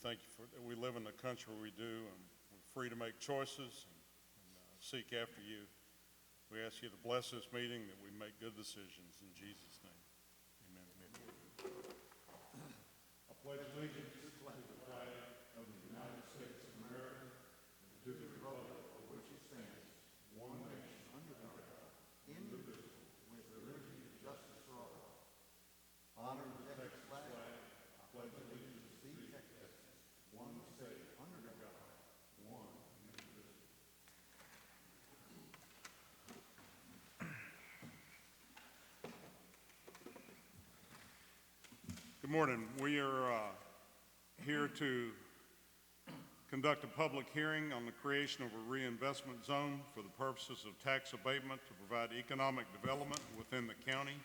thank you for that we live in the country we do, and we're free to make choices and seek after you. We ask you to bless this meeting, that we make good decisions in Jesus' name. Amen. I pledge allegiance to the flag of the United States of America and to the republic for which it stands, one nation under God, indivisible, with liberty and justice for all. Honor the Texas flag. I pledge allegiance to Texas, one state under God, one indivisible. Good morning. We are here to conduct a public hearing on the creation of a reinvestment zone for the purposes of tax abatement to provide economic development within the county,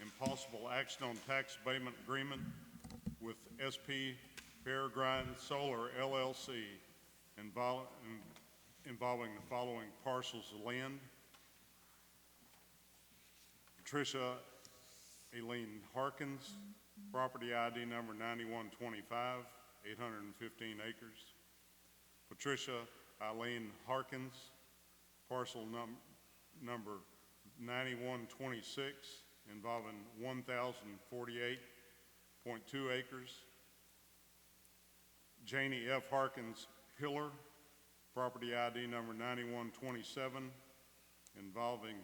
and possible action on tax abatement agreement with SP Peregrine Solar LLC involving the following parcels of land: Patricia Aileen Harkins, property ID number 9125, 815 acres. Patricia Aileen Harkins, parcel number 9126, involving 1,048.2 acres. Janie F. Harkins Hiller, property ID number 9127, involving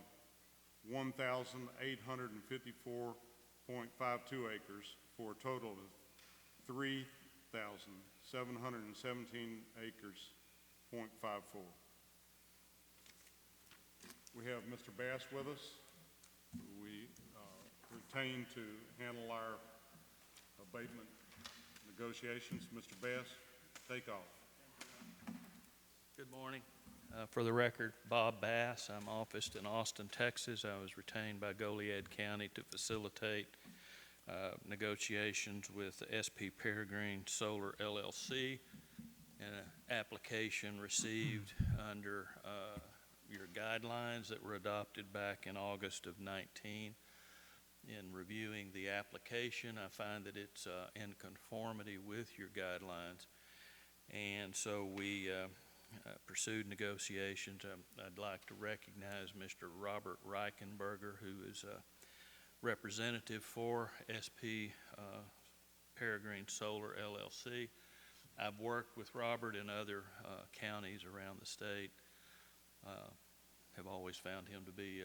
1,854.52 acres, for a total of 3,717 acres, .54. We have Mr. Bass with us, who we retained to handle our abatement negotiations. Mr. Bass, take off. Good morning. For the record, Bob Bass. I'm officed in Austin, Texas. I was retained by Goliad County to facilitate negotiations with SP Peregrine Solar LLC, and an application received under your guidelines that were adopted back in August of 19. In reviewing the application, I find that it's in conformity with your guidelines, and so we pursued negotiations. I'd like to recognize Mr. Robert Reichenberger, who is a representative for SP Peregrine Solar LLC. I've worked with Robert in other counties around the state. Have always found him to be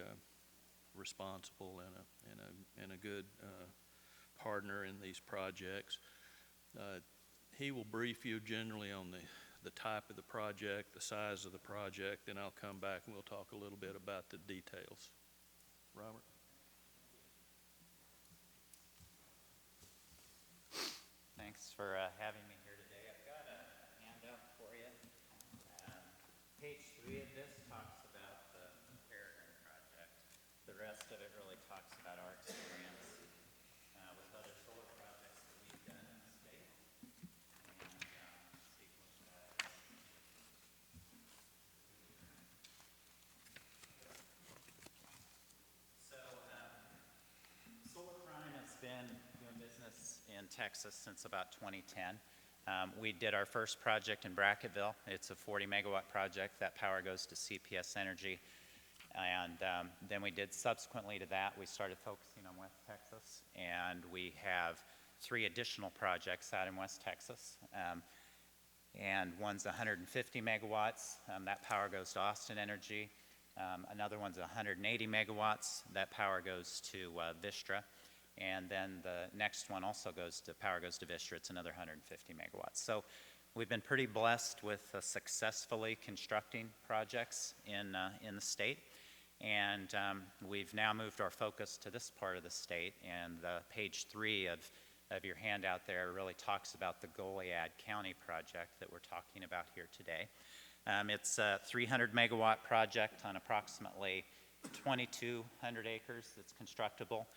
responsible and a good partner in these projects. He will brief you generally on the type of the project, the size of the project, then I'll come back and we'll talk a little bit about the details. Robert? Thanks for having me here today. I've got a handout for you. Page 3 of this talks about the Peregrine project. The rest of it really talks about our experience with other solar projects that we've done in the state. Solar Prime has been doing business in Texas since about 2010. We did our first project in Brackettville. It's a 40 megawatt project. That power goes to CPS Energy. And then we did, subsequently to that, we started focusing on West Texas, and we have 3 additional projects out in West Texas. And one's 150 megawatts. That power goes to Austin Energy. Another one's 180 megawatts. That power goes to Vistra. And then the next one also goes to Vistra. It's another 150 megawatts. So we've been pretty blessed with successfully constructing projects in the state. And we've now moved our focus to this part of the state. And page 3 of your handout there really talks about the Goliad County project that we're talking about here today. It's a 300 megawatt project on approximately 2,200 acres that's constructible.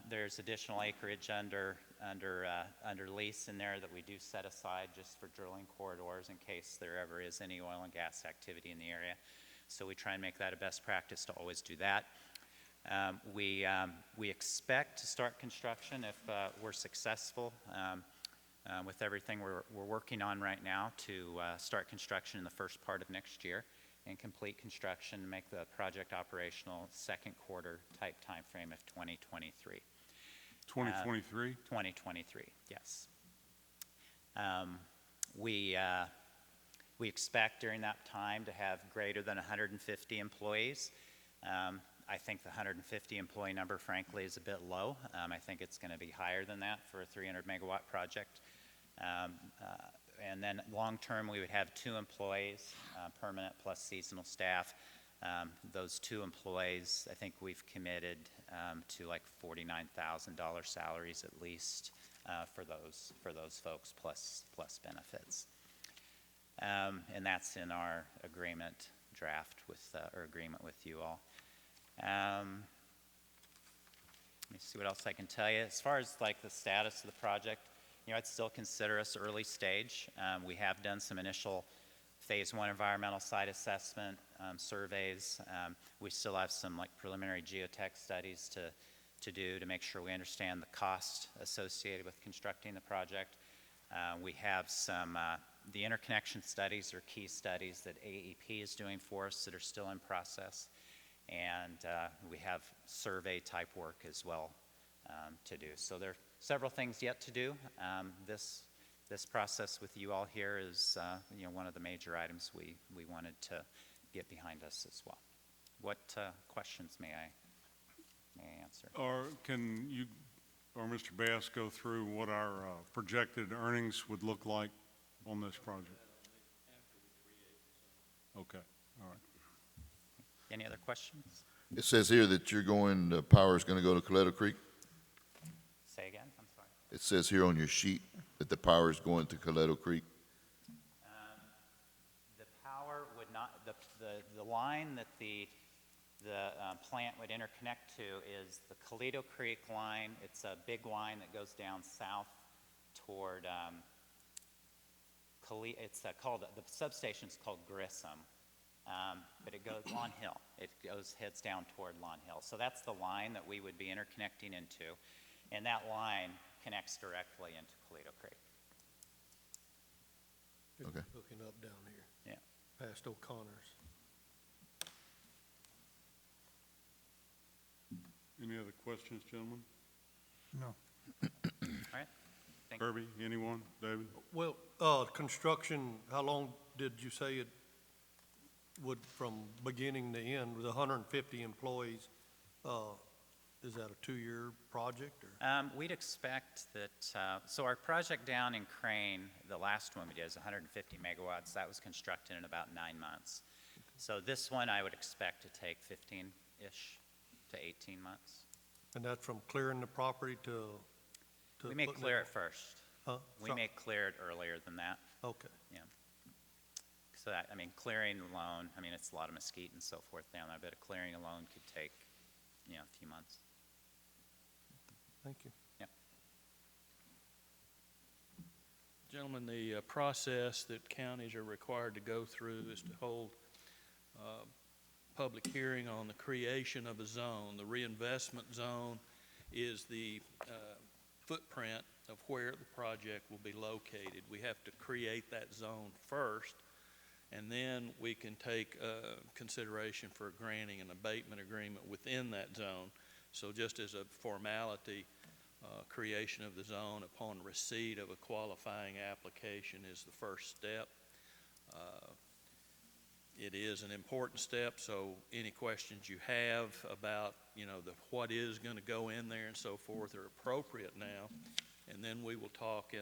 There's additional acreage under lease in there that we do set aside just for drilling corridors in case there ever is any oil and gas activity in the area. So we try and make that a best practice to always do that. We expect to start construction if we're successful with everything we're working on right now to start construction in the first part of next year and complete construction and make the project operational second quarter type timeframe of 2023. 2023? 2023, yes. We expect during that time to have greater than 150 employees. I think the 150 employee number, frankly, is a bit low. I think it's going to be higher than that for a 300 megawatt project. And then long-term, we would have 2 employees, permanent plus seasonal staff. Those 2 employees, I think we've committed to like $49,000 salaries at least for those folks plus benefits. And that's in our agreement draft with, or agreement with you all. Let me see what else I can tell you. As far as like the status of the project, I'd still consider us early stage. We have done some initial phase 1 environmental site assessment surveys. We still have some like preliminary geotech studies to do to make sure we understand the cost associated with constructing the project. We have some, the interconnection studies are key studies that AEP is doing for us that are still in process. And we have survey type work as well to do. So there are several things yet to do. This process with you all here is one of the major items we wanted to get behind us as well. What questions may I answer? Or can you or Mr. Bass go through what our projected earnings would look like on this project? Okay, all right. Any other questions? It says here that the power is going to go to Coleto Creek. Say again, I'm sorry. It says here on your sheet that the power is going to Coleto Creek. The power would not, the line that the plant would interconnect to is the Coleto Creek line. It's a big line that goes down south toward, it's called, the substation's called Grissom. But it goes Lawn Hill. It heads down toward Lawn Hill. So that's the line that we would be interconnecting into, and that line connects directly into Coleto Creek. Okay. Hooking up down here. Yeah. Past O'Connor's. Any other questions, gentlemen? No. All right. Thank you. Kirby, anyone? David? Well, construction, how long did you say it would, from beginning to end, with 150 employees? Is that a 2-year project, or? We'd expect that, so our project down in Crane, the last one we did is 150 megawatts. That was constructed in about 9 months. So this one I would expect to take 15-ish to 18 months. And that's from clearing the property to We may putting clear it first. Huh? We may clear it earlier than that. Okay. So that, clearing alone, it's a lot of mesquite and so forth down there, but clearing alone could take, a few months. Thank you. Yep. Gentlemen, the process that counties are required to go through is to hold public hearing on the creation of a zone. The reinvestment zone is the footprint of where the project will be located. We have to create that zone first, and then we can take consideration for granting an abatement agreement within that zone. So just as a formality, creation of the zone upon receipt of a qualifying application is the first step. It is an important step, so any questions you have about, what is going to go in there and so forth are appropriate now. And then we will talk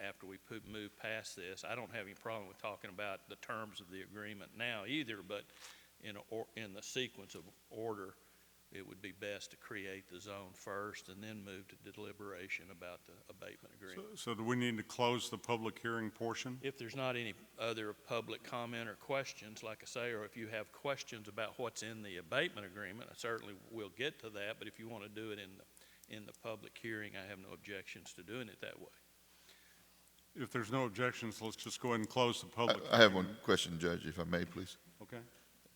after we move past this. I don't have any problem with talking about the terms of the agreement now either, but in the sequence of order, it would be best to create the zone first and then move to deliberation about the abatement agreement. So do we need to close the public hearing portion? If there's not any other public comment or questions, like I say, or if you have questions about what's in the abatement agreement, I certainly will get to that, but if you want to do it in the public hearing, I have no objections to doing it that way. If there's no objections, let's just go ahead and close the public. I have one question, Judge, if I may, please. Okay.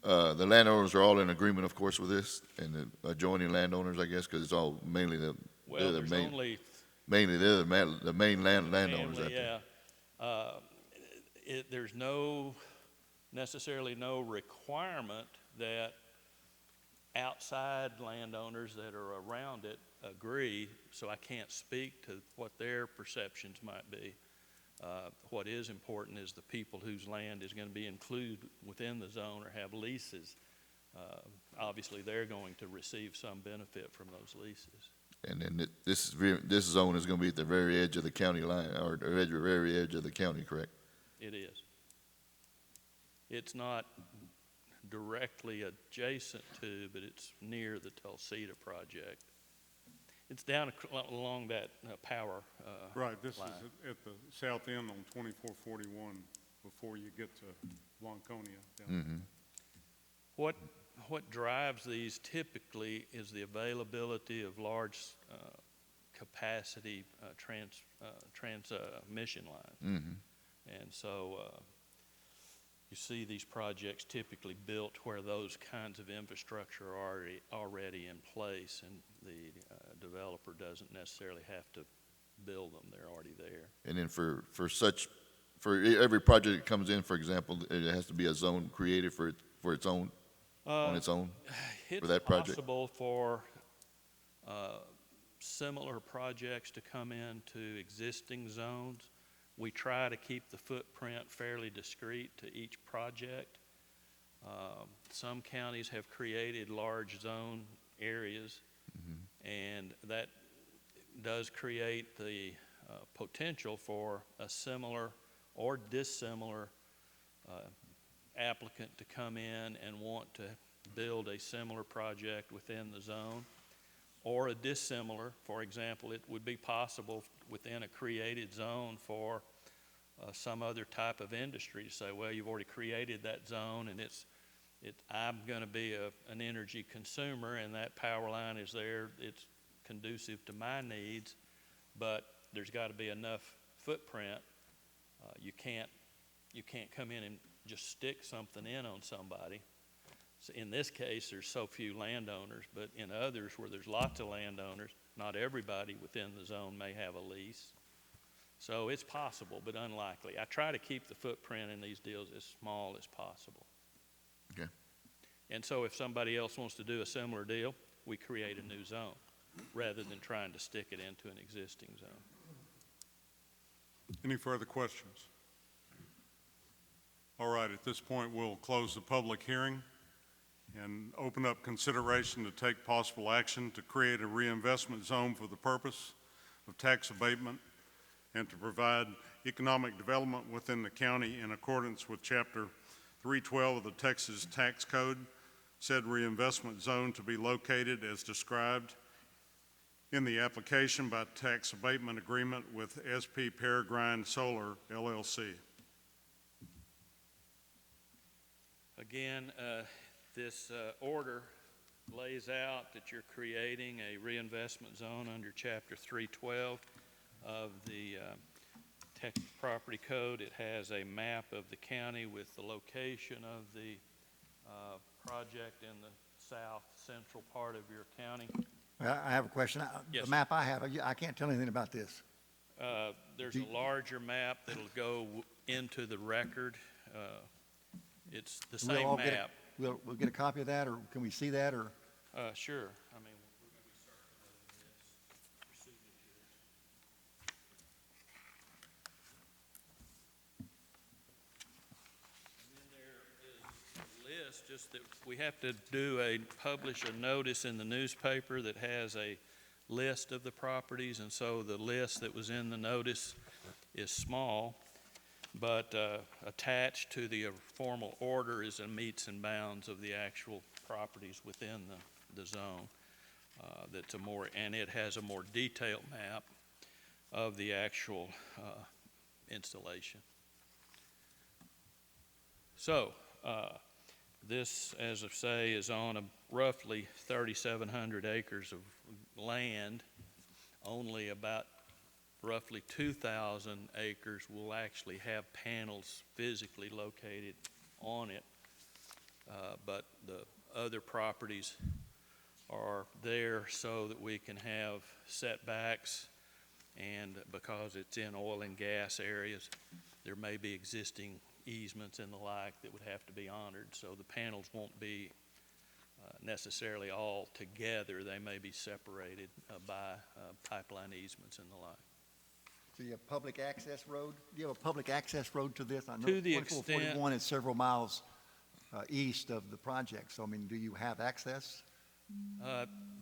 The landowners are all in agreement, of course, with this, and the adjoining landowners, I guess, because it's all mainly Well, there's only Mainly, they're the main landowners out family, there. yeah. There's necessarily no requirement that outside landowners that are around it agree, so I can't speak to what their perceptions might be. What is important is the people whose land is going to be included within the zone or have leases. Obviously, they're going to receive some benefit from those leases. And then this zone is gonna be at the very edge of the county line, or the very edge of the county, correct? It is. It's not directly adjacent to, but it's near the Tulsita project. It's down along that power Right, this is line. at the south end on 2441 before you get to Blanconia. down What drives these typically is the availability of large capacity transmission lines. And so you see these projects typically built where those kinds of infrastructure are already in place, and the developer doesn't necessarily have to build them, they're already there. And then for every project that comes in, for example, it has to be a zone created for its own, on its own? It's that project? possible for similar projects to come into existing zones. We try to keep the footprint fairly discrete to each project. Some counties have created large zone areas, and that does create the potential for a similar or dissimilar applicant to come in and want to build a similar project within the zone, or a dissimilar. For example, it would be possible within a created zone for some other type of industry to say, well, you've already created that zone, and I'm going to be an energy consumer, and that power line is there. It's conducive to my needs, but there's got to be enough footprint. You can't come in and just stick something in on somebody. So in this case, there's so few landowners, but in others where there's lots of landowners, not everybody within the zone may have a lease. So it's possible, but unlikely. I try to keep the footprint in these deals as small as possible. Okay. And so if somebody else wants to do a similar deal, we create a new zone rather than trying to stick it into an existing zone. Any further questions? All right, at this point, we'll close the public hearing and open up consideration to take possible action to create a reinvestment zone for the purpose of tax abatement and to provide economic development within the county in accordance with Chapter 312 of the Texas Tax Code. Said reinvestment zone to be located as described in the application by tax abatement agreement with SP Peregrine Solar, LLC. Again, this order lays out that you're creating a reinvestment zone under Chapter 312 of the Texas Property Code. It has a map of the county with the location of the project in the south central part of your county. I have a question. Yes. The map I have, I can't tell anything about this. There's a larger map that'll go into the record. It's the same We'll get map. We'll get a copy of that, or can we see that, or? Sure. I mean, we're going to be circulating this for signatures. And then there is a list, just that we have to publish a notice in the newspaper that has a list of the properties, and so the list that was in the notice is small, but attached to the formal order is a meets and bounds of the actual properties within the zone. And it has a more detailed map of the actual installation. So this, as I say, is on a roughly 3,700 acres of land. Only about roughly 2,000 acres will actually have panels physically located on it, but the other properties are there so that we can have setbacks And because it's in oil and gas areas, there may be existing easements and the like that would have to be honored. So the panels won't be necessarily all together. They may be separated by pipeline easements and the like. So you have public access road? Do you have a public access road to this? I know To the 2441 is several miles east of the project, so I mean, do you have access?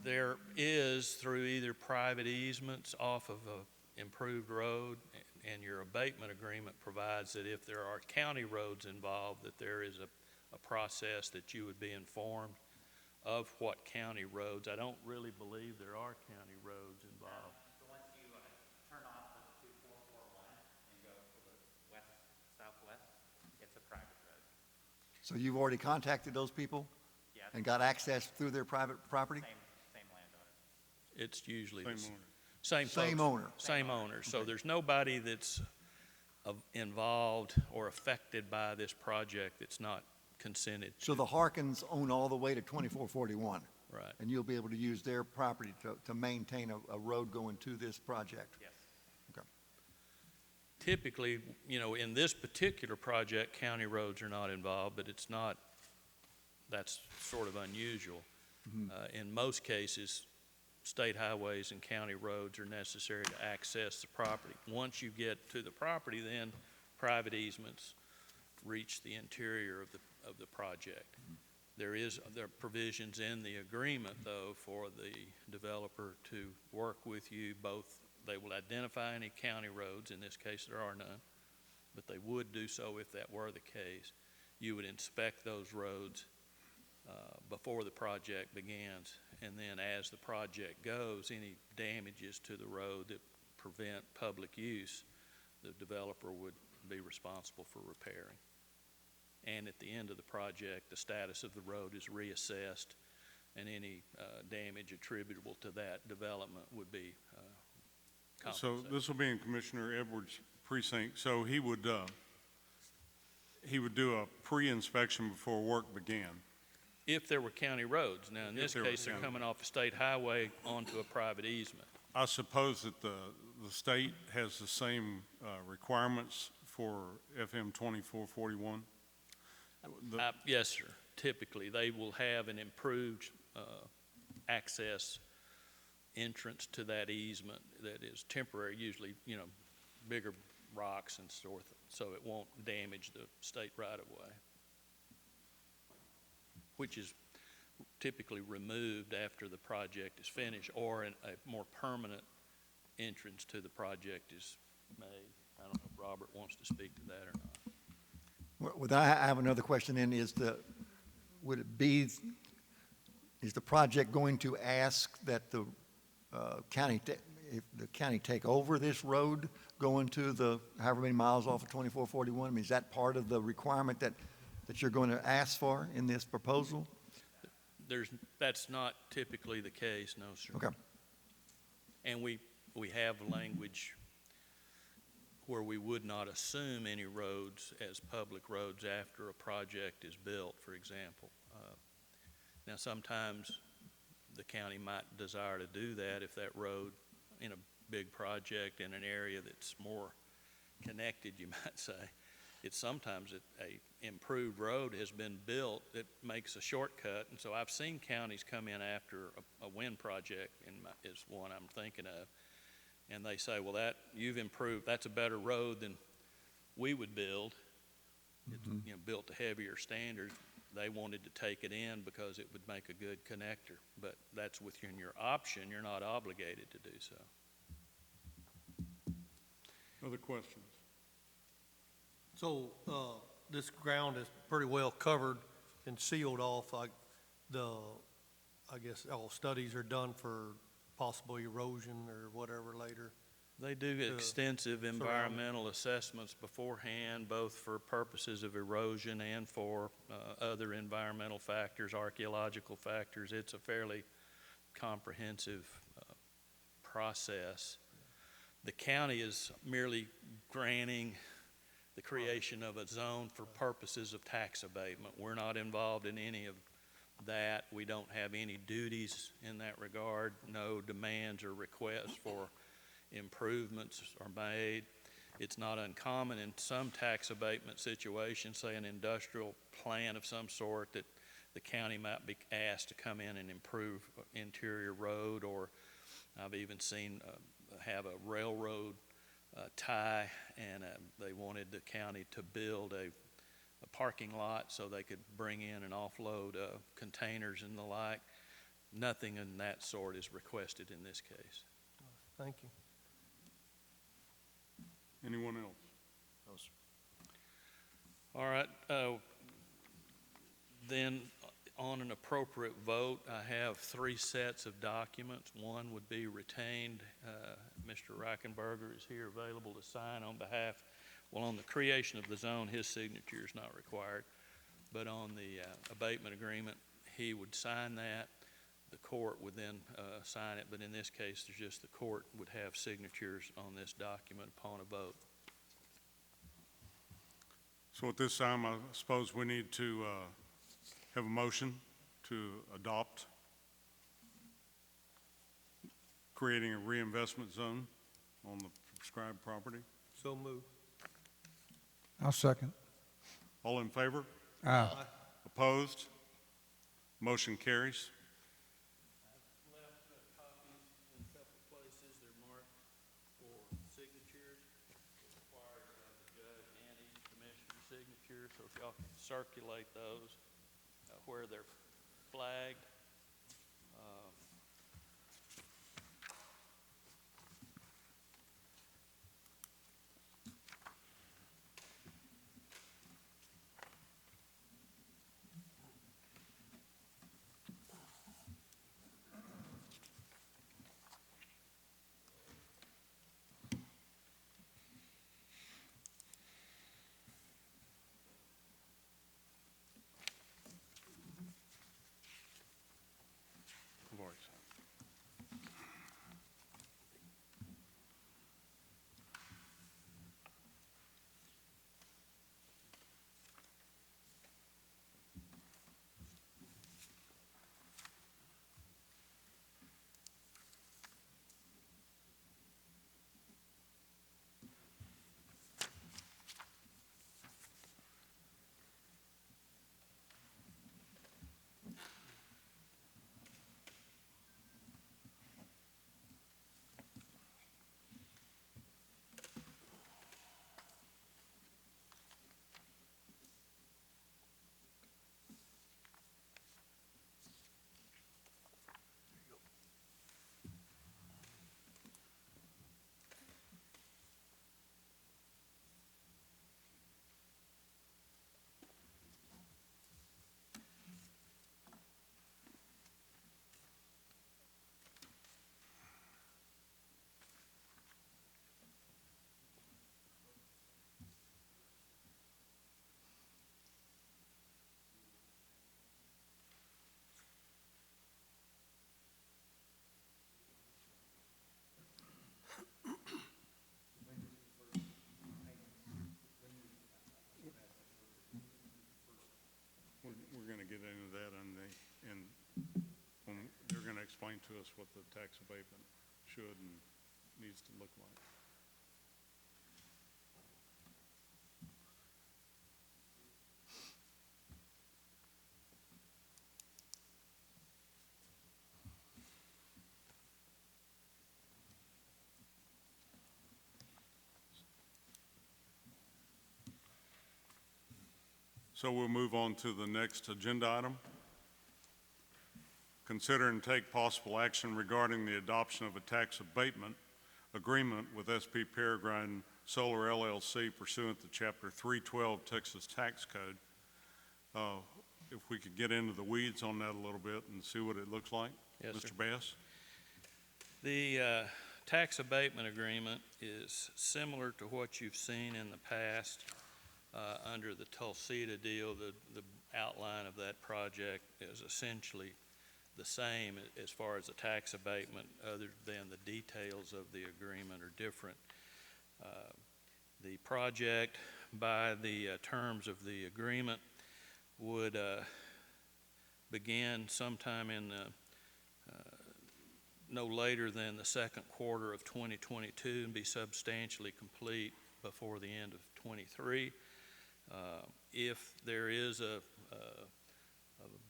There is through either private easements off of a improved road, and your abatement agreement provides that if there are county roads involved, that there is a process that you would be informed of what county roads. I don't really believe there are county roads involved. So once you turn off the 2441 and go to the southwest, it's a private road. So you've already contacted those people Yeah, and got access through their private property? same landowner. It's usually Same the owner. same Same folks. owner. Same owner. So there's nobody that's involved or affected by this project that's not consented. So the Harkins own all the way to 2441, Right. and you'll be able to use their property to maintain a road going to this project? Yes. Typically, you know, in this particular project, county roads are not involved, but it's not, that's sort of unusual. In most cases, state highways and county roads are necessary to access the property. Once you get to the property, then private easements reach the interior of the project. There are provisions in the agreement, though, for the developer to work with you both. They will identify any county roads. In this case, there are none, but they would do so if that were the case. You would inspect those roads before the project begins, and then as the project goes, any damages to the road that prevent public use, the developer would be responsible for repairing. And at the end of the project, the status of the road is reassessed, and any damage attributable to that development would be So compensated. this will be in Commissioner Edwards' precinct, so he would do a pre-inspection before work began. If there were county roads. Now, in If this there were case, they're county. coming off a state highway onto a private easement. I suppose that the state has the same requirements for FM 2441? Yes, sir. Typically, they will have an improved access entrance to that easement that is temporary, usually, you know, bigger rocks and so forth, so it won't damage the state right-of-way, which is typically removed after the project is finished, or a more permanent entrance to the project is made. I don't know if Robert wants to speak to that or not. Well, I have another question then, is the project going to ask that the if the county take over this road going to the however many miles off of 2441? I mean, is that part of the requirement that you're going to ask for in this proposal? That's not typically the case, no, sir. Okay. And we have language where we would not assume any roads as public roads after a project is built, for example. Now, sometimes the county might desire to do that if that road in a big project in an area that's more connected, you might say. It's sometimes a improved road has been built that makes a shortcut, and so I've seen counties come in after a wind project, is one I'm thinking of, and they say, well, you've improved, that's a better road than we would build. It's, you know, built to heavier standards. They wanted to take it in because it would make a good connector, but that's within your option. You're not obligated to do so. Other questions? So, this ground is pretty well covered and sealed off, I guess all studies are done for possible erosion or whatever later. They do extensive environmental assessments beforehand, both for purposes of erosion and for other environmental factors, archaeological factors. It's a fairly comprehensive process. The county is merely granting the creation of a zone for purposes of tax abatement. We're not involved in any of that. We don't have any duties in that regard, no demands or requests for improvements are made. It's not uncommon in some tax abatement situations, say an industrial plant of some sort, that the county might be asked to come in and improve interior road, or I've even seen have a railroad tie, and they wanted the county to build a parking lot so they could bring in and offload containers and the like. Nothing in that sort is requested in this case. Thank you. Anyone else? No, sir. All right, then on an appropriate vote, I have 3 sets of documents. One would be retained. Mr. Reichenberger is here available to sign on behalf. Well, on the creation of the zone, his signature is not required, but on the abatement agreement, he would sign that. The court would then sign it, but in this case, there's just the court would have signatures on this document upon a vote. So at this time, I suppose we need to have a motion to adopt creating a reinvestment zone on the prescribed property. So moved. I'll second. All in favor? Aye. Opposed? Motion carries. I've left copies in a couple of places. They're marked for signatures. It requires the judge and each commissioner's signature, so if y'all can circulate those where they're flagged. I've already signed. We're going to get into that and when they're going to explain to us what the tax abatement should and needs to look like. So we'll move on to the next agenda item. Consider and take possible action regarding the adoption of a tax abatement agreement with SP Peregrine Solar LLC pursuant to Chapter 312 Texas Tax Code. If we could get into the weeds on that a little bit and see what it looks like. Yes, sir. Mr. Bass? The tax abatement agreement is similar to what you've seen in the past under the Tulsita deal. The outline of that project is essentially the same as far as the tax abatement, other than the details of the agreement are different. The project, by the terms of the agreement, would begin sometime in the no later than the second quarter of 2022 and be substantially complete before the end of '23. If there is a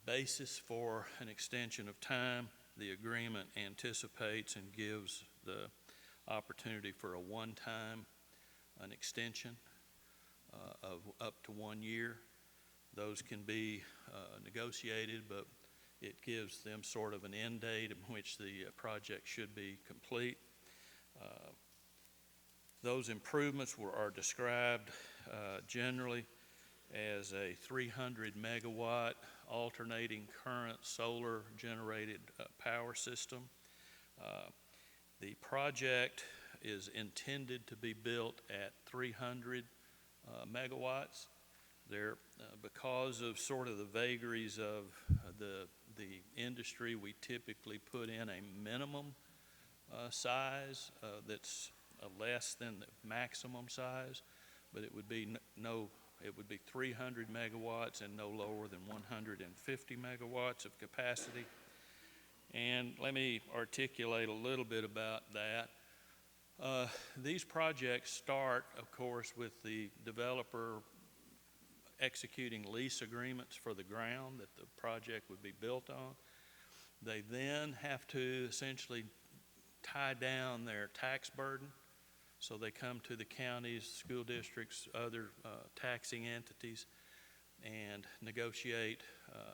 basis for an extension of time, the agreement anticipates and gives the opportunity for a one-time an extension of up to 1 year. Those can be negotiated, but it gives them sort of an end date in which the project should be complete. Those improvements are described generally as a 300 megawatt alternating current solar generated power system. The project is intended to be built at 300 megawatts. There, because of sort of the vagaries of the industry, we typically put in a minimum size that's less than the maximum size, but it would be it would be 300 megawatts and no lower than 150 megawatts of capacity. And let me articulate a little bit about that. These projects start, of course, with the developer executing lease agreements for the ground that the project would be built on. They then have to essentially tie down their tax burden. So they come to the counties, school districts, other taxing entities, and negotiate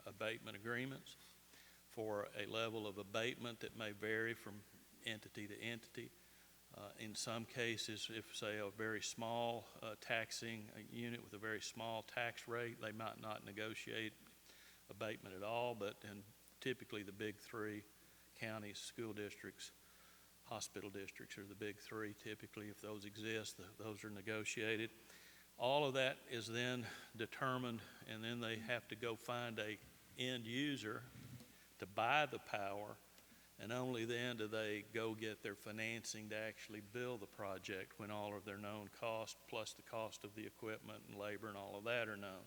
abatement agreements for a level of abatement that may vary from entity to entity. In some cases, if, say, a very small taxing unit with a very small tax rate, they might not negotiate abatement at all, but typically the big three counties, school districts, hospital districts are the big three. Typically, if those exist, those are negotiated. All of that is then determined, and then they have to go find a end user to buy the power, and only then do they go get their financing to actually build the project when all of their known costs plus the cost of the equipment and labor and all of that are known.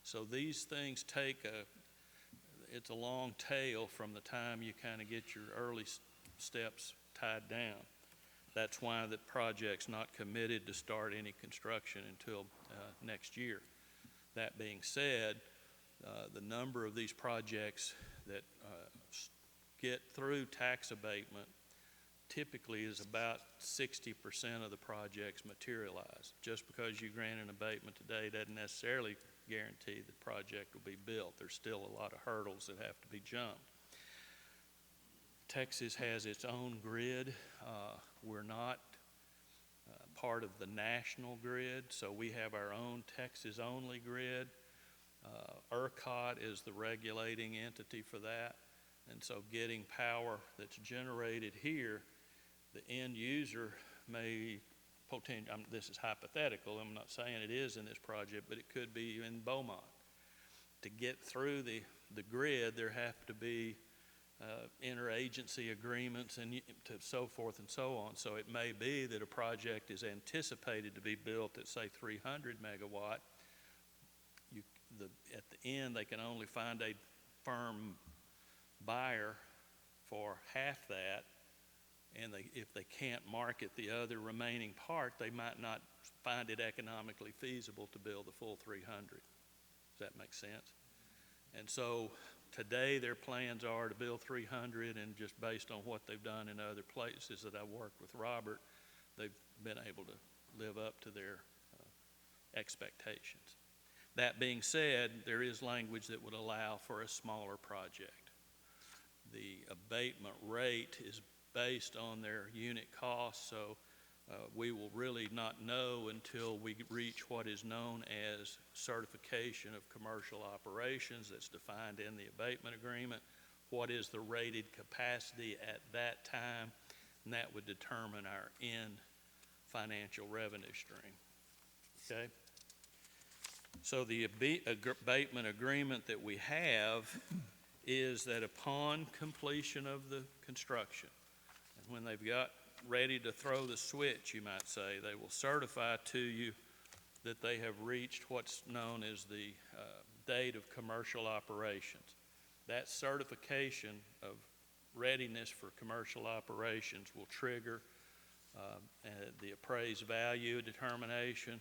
So these things take it's a long tail from the time you kind of get your early steps tied down. That's why the project's not committed to start any construction until next year. That being said, the number of these projects that get through tax abatement typically is about 60% of the projects materialize. Just because you grant an abatement today doesn't necessarily guarantee the project will be built. There's still a lot of hurdles that have to be jumped. Texas has its own grid. We're not part of the national grid, so we have our own Texas-only grid. ERCOT is the regulating entity for that, and so getting power that's generated here, the end user may potentially, this is hypothetical, I'm not saying it is in this project, but it could be in Beaumont. To get through the grid, there have to be interagency agreements and so forth and so on. So it may be that a project is anticipated to be built at, say, 300 megawatt. At the end, they can only find a firm buyer for half that, and if they can't market the other remaining part, they might not find it economically feasible to build the full 300. Does that make sense? And so today their plans are to build 300, and just based on what they've done in other places that I worked with Robert, they've been able to live up to their expectations. That being said, there is language that would allow for a smaller project. The abatement rate is based on their unit cost, so we will really not know until we reach what is known as certification of commercial operations that's defined in the abatement agreement. What is the rated capacity at that time, and that would determine our end financial revenue stream. Okay? So the abatement agreement that we have is that upon completion of the construction, and when they've got ready to throw the switch, you might say, they will certify to you that they have reached what's known as the date of commercial operations. That certification of readiness for commercial operations will trigger the appraised value determination,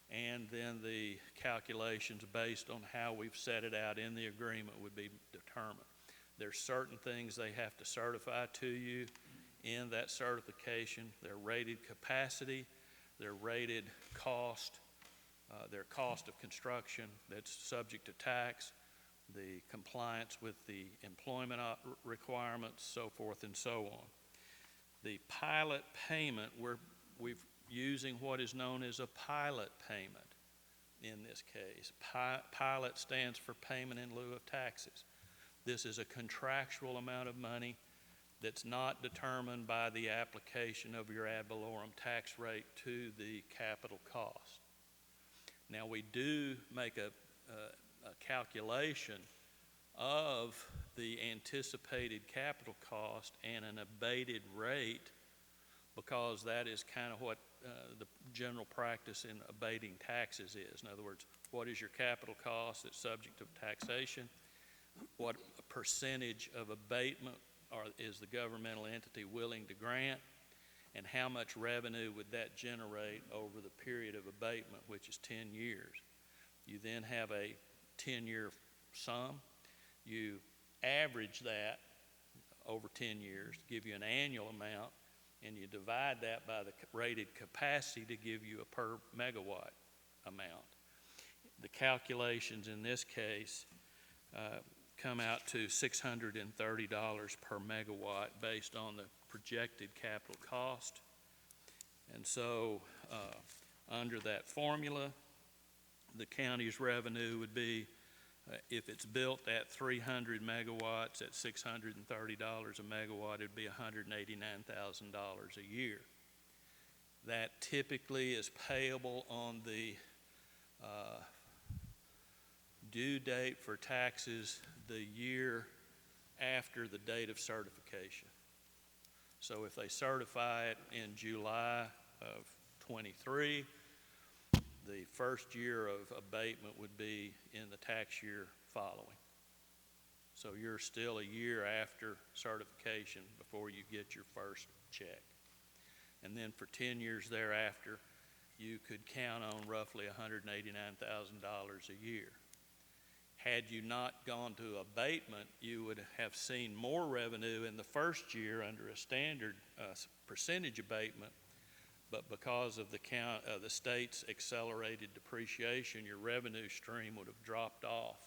and then the calculations based on how we've set it out in the agreement would be determined. There's certain things they have to certify to you in that certification: their rated capacity, their rated cost, their cost of construction that's subject to tax, the compliance with the employment requirements, so forth and so on. The pilot payment, we're using what is known as a pilot payment in this case. Pilot stands for payment in lieu of taxes. This is a contractual amount of money that's not determined by the application of your ad valorem tax rate to the capital cost. Now, we do make a calculation of the anticipated capital cost and an abated rate, because that is kind of what the general practice in abating taxes is. In other words, what is your capital cost that's subject to taxation? What percentage of abatement is the governmental entity willing to grant? And how much revenue would that generate over the period of abatement, which is 10 years? You then have a 10-year sum. You average that over 10 years to give you an annual amount, and you divide that by the rated capacity to give you a per megawatt amount. The calculations in this case come out to $630 per megawatt based on the projected capital cost. And so under that formula, the county's revenue would be, if it's built at 300 megawatts at $630 a megawatt, it'd be $189,000 a year. That typically is payable on the due date for taxes the year after the date of certification. So if they certify it in July of 23, the first year of abatement would be in the tax year following. So you're still a year after certification before you get your first check. And then for 10 years thereafter, you could count on roughly $189,000 a year. Had you not gone to abatement, you would have seen more revenue in the first year under a standard percentage abatement, but because of the state's accelerated depreciation, your revenue stream would have dropped off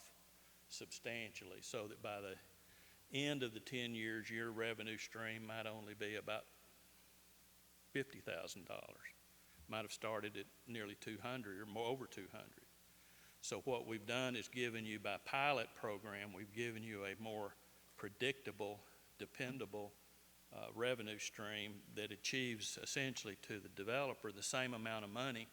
substantially, so that by the end of the 10 years, your revenue stream might only be about $50,000. Might have started at nearly 200 or more, over 200. So what we've done is given you, by pilot program, we've given you a more predictable, dependable revenue stream that achieves essentially to the developer the same amount of money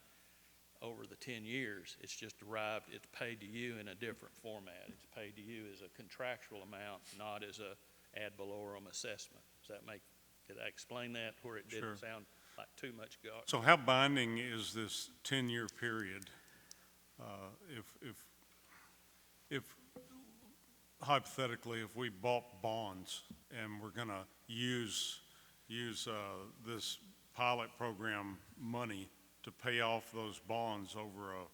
over the 10 years. It's just arrived, it's paid to you in a different format. It's paid to you as a contractual amount, not as a ad valorem assessment. Did I explain that where it didn't sound like too much go? So how binding is this 10-year period? If hypothetically, if we bought bonds and we're going to use this pilot program money to pay off those bonds over a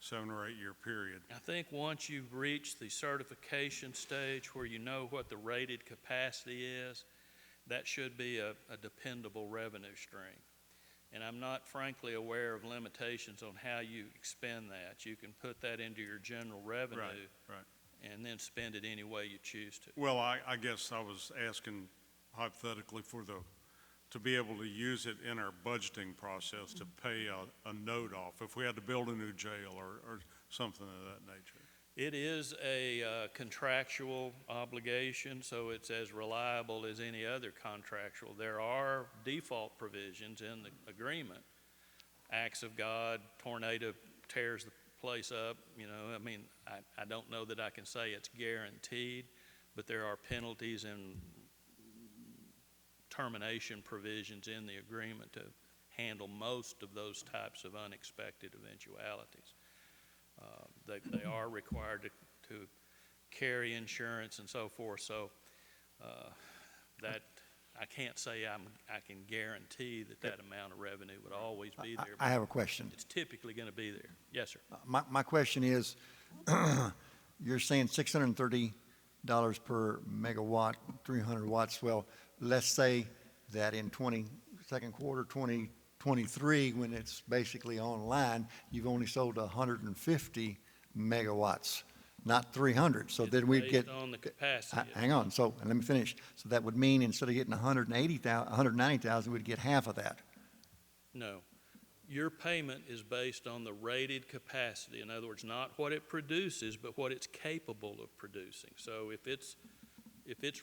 7 or 8 year period? I think once you've reached the certification stage where you know what the rated capacity is, that should be a dependable revenue stream. And I'm not frankly aware of limitations on how you expend that. You can put that into your general revenue Right. and then spend it any way you choose to. Well, I guess I was asking hypothetically to be able to use it in our budgeting process to pay a note off if we had to build a new jail or something of that nature. It is a contractual obligation, so it's as reliable as any other contractual. There are default provisions in the agreement. Acts of God, tornado tears the place up, I don't know that I can say it's guaranteed, but there are penalties and termination provisions in the agreement to handle most of those types of unexpected eventualities. They are required to carry insurance and so forth. So that, I can't say I can guarantee that that amount of revenue would always be there. I have a question. It's typically going to be there. Yes, sir. My question is, you're saying $630 per megawatt, 300 watts. Well, let's say that in second quarter 2023, when it's basically online, you've only sold 150 megawatts, not 300. So It's then we'd get. based on the capacity. Hang on, so, and let me finish. So that would mean instead of getting 190,000, we'd get half of that. No. Your payment is based on the rated capacity. In other words, not what it produces, but what it's capable of producing. So if its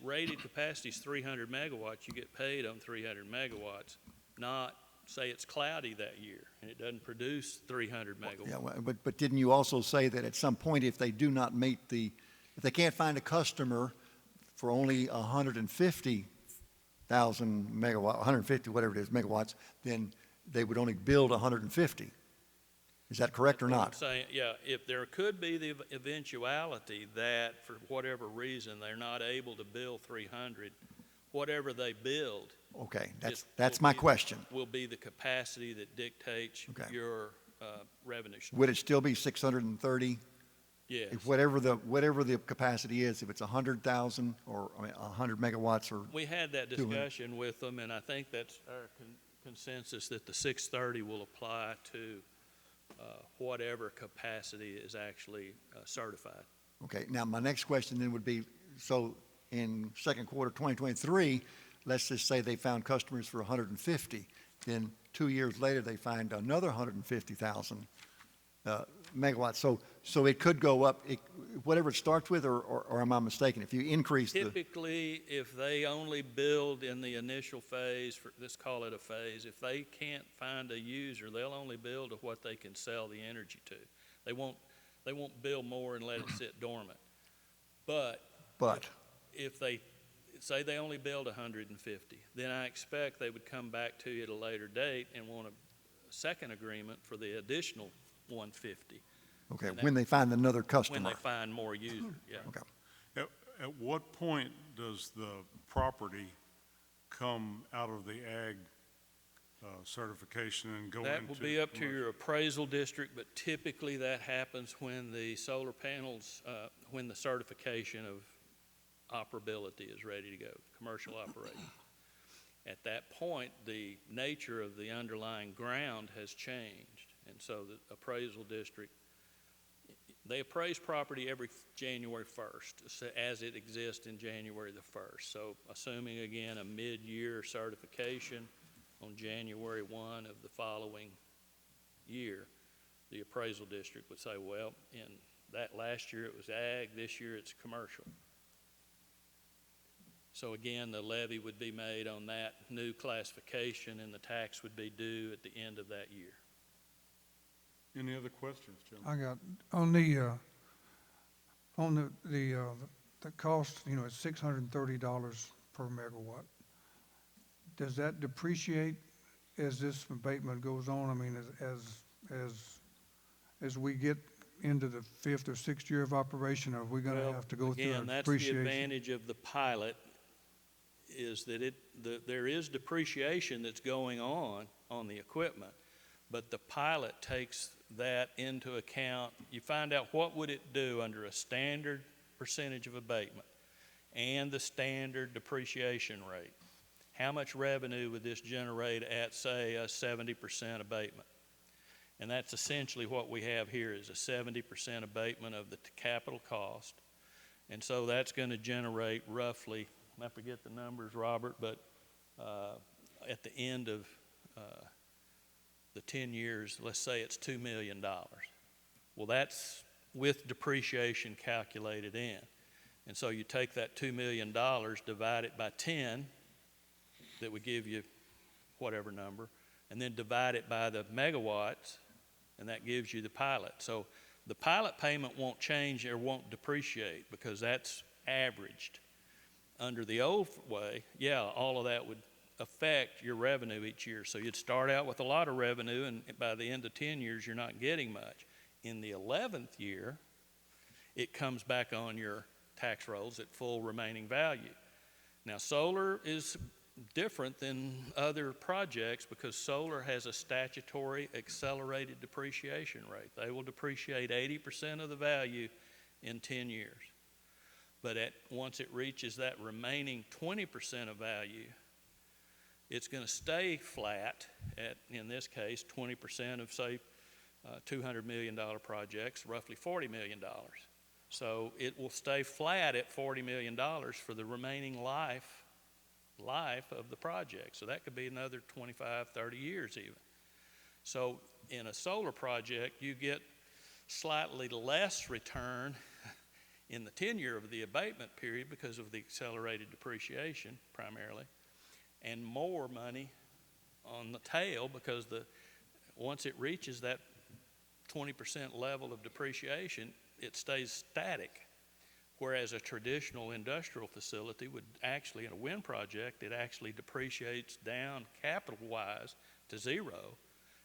rated capacity is 300 megawatts, you get paid on 300 megawatts, not say it's cloudy that year and it doesn't produce 300 megawatts. Yeah, well, but didn't you also say that at some point, if they do not meet if they can't find a customer for only 150,000 megawatt, 150, whatever it is, megawatts, then they would only build 150? Is that correct or That's what I'm not? saying, yeah, if there could be the eventuality that for whatever reason they're not able to build 300, whatever they build. Okay, it that's will my be- question. Will be the capacity that dictates Okay. your revenue stream. Would it still be 630? Yes. If whatever the capacity is, if it's 100,000 or 100 megawatts or, We had that 200. discussion with them, and I think that's our consensus that the 630 will apply to whatever capacity is actually certified. okay. Now, my next question then would be, so in second quarter 2023, let's just say they found customers for 150, then 2 years later, they find another 150,000 megawatts. So it could go up, whatever it starts with, or am I mistaken? If you increase the, Typically, if they only build in the initial phase, let's call it a phase, if they can't find a user, they'll only build to what they can sell the energy to. They won't build more and let it sit dormant. But if they say they only build 150, then I expect they would come back to you at a later date and want a second agreement for the additional 150 okay, and when they find another when customer. they find more users, yeah. Okay. At what point does the property come out of the ag certification and go into? That will be up to your appraisal district, but typically that happens when the solar panels, when the certification of operability is ready to go, commercial operation. At that point, the nature of the underlying ground has changed, and so the appraisal district, they appraise property every January 1st, so as it exists in January the 1st. So assuming, again, a mid-year certification on January 1 of the following year, the appraisal district would say, well, in that last year it was ag, this year it's commercial. So again, the levy would be made on that new classification and the tax would be due at the end of that year. Any other questions, gentlemen? I got, on the cost, it's $630 per megawatt. Does that depreciate as this abatement goes on? I mean, as we get into the 5th or 6th year of operation, are we gonna have to go through Again, a that's the depreciation? advantage of the pilot, is that there is depreciation that's going on the equipment, but the pilot takes that into account. You find out what would it do under a standard percentage of abatement and the standard depreciation rate. How much revenue would this generate at, say, a 70% abatement? And that's essentially what we have here, is a 70% abatement of the capital cost. And so that's going to generate roughly, I forget the numbers, Robert, but at the end of the 10 years, let's say it's $2 million. Well, that's with depreciation calculated in. And so you take that $2 million, divide it by 10, that would give you whatever number, and then divide it by the megawatts, and that gives you the pilot. So the pilot payment won't change or won't depreciate because that's averaged. Under the old way, yeah, all of that would affect your revenue each year. So you'd start out with a lot of revenue, and by the end of 10 years, you're not getting much. In the 11th year, it comes back on your tax rolls at full remaining value. Now, solar is different than other projects because solar has a statutory accelerated depreciation rate. They will depreciate 80% of the value in 10 years. But once it reaches that remaining 20% of value, it's going to stay flat at, in this case, 20% of, say, $200 million projects, roughly $40 million. So it will stay flat at $40 million for the remaining life of the project. So that could be another 25, 30 years even. So in a solar project, you get slightly less return in the tenure of the abatement period because of the accelerated depreciation primarily, and more money on the tail because once it reaches that 20% level of depreciation, it stays static. Whereas a traditional industrial facility would actually, in a wind project, it actually depreciates down capital-wise to zero,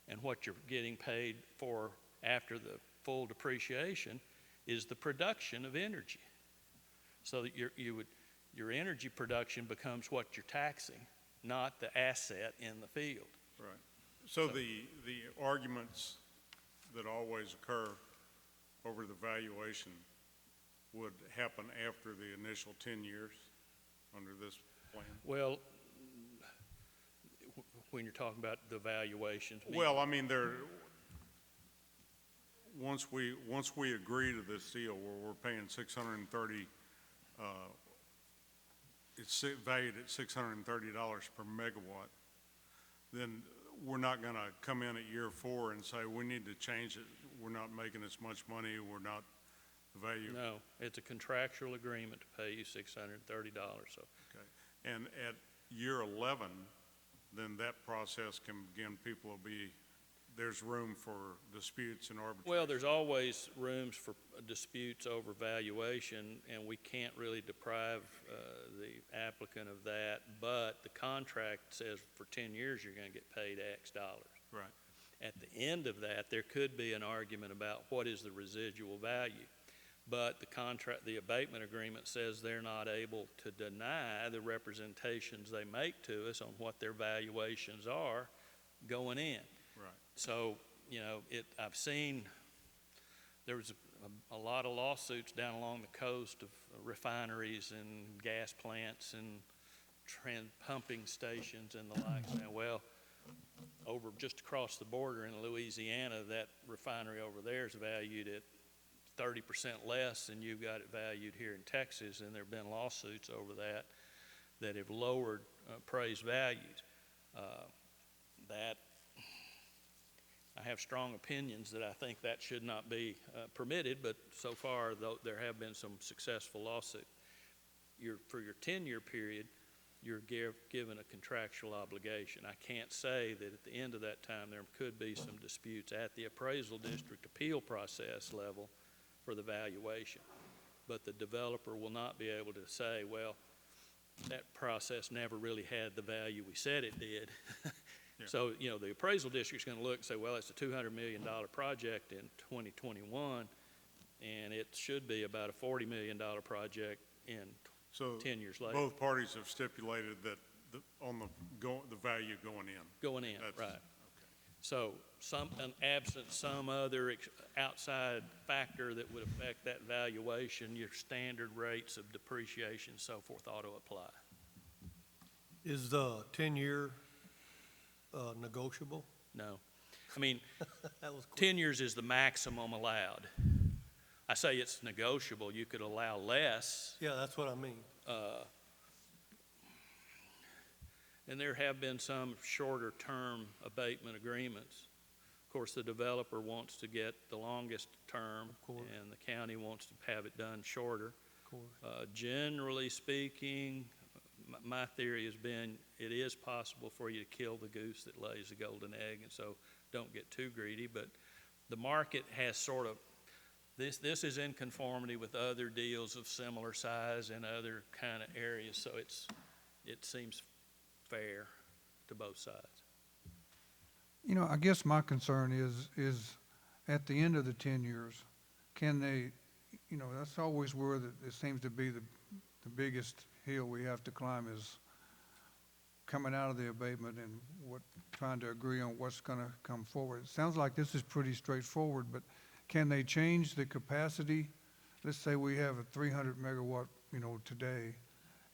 and what you're getting paid for after the full depreciation is the production of energy. So that your energy production becomes what you're taxing, not the asset in the field. Right. So the arguments that always occur over the valuation would happen after the initial 10 years under this plan? Well, when you're talking about the valuations. Well, I mean, once we agree to this deal where we're paying 630, it's valued at $630 per megawatt, then we're not going to come in at year 4 and say, we need to change it. We're not making as much money. We're not the value. No, it's a contractual agreement to pay you $630. So. Okay. And at year 11, then that process can begin. There's room for disputes and arbitration. Well, there's always rooms for disputes over valuation, and we can't really deprive the applicant of that, but the contract says for 10 years you're going to get paid X dollars. Right. At the end of that, there could be an argument about what is the residual value, but the abatement agreement says they're not able to deny the representations they make to us on what their valuations are going in. Right. So, I've seen, there was a lot of lawsuits down along the coast of refineries and gas plants and pumping stations and the like. Now, well, over just across the border in Louisiana, that refinery over there is valued at 30% less than you've got it valued here in Texas, and there have been lawsuits over that have lowered appraised values. That I have strong opinions that I think that should not be permitted, but so far, though, there have been some successful lawsuits. For your 10-year period, you're given a contractual obligation. I can't say that at the end of that time there could be some disputes at the appraisal district appeal process level for the valuation, but the developer will not be able to say, well, that process never really had the value we said it did. Yeah. So, the appraisal district's going to look and say, well, it's a $200 million project in 2021, and it should be about a $40 million project in 10 years later. Both parties have stipulated that the value going in. Going in, That's- right. Okay. So absent some other outside factor that would affect that valuation, your standard rates of depreciation and so forth ought to apply. Is the 10-year negotiable? No. I mean, That was quick. 10 years is the maximum allowed. I say it's negotiable. You could allow less. Yeah, that's what I mean. And there have been some shorter term abatement agreements. Of course, the developer wants to get the longest term, course. and the county wants to have it done shorter. Of course. Generally speaking, my theory has been it is possible for you to kill the goose that lays the golden egg, and so don't get too greedy. But the market has sort of, this is in conformity with other deals of similar size in other kind of areas, so it seems fair to both sides. I guess my concern is at the end of the 10 years, can they, that's always where it seems to be the biggest hill we have to climb is coming out of the abatement and trying to agree on what's gonna come forward. It sounds like this is pretty straightforward, but can they change the capacity? Let's say we have a 300 megawatt, today.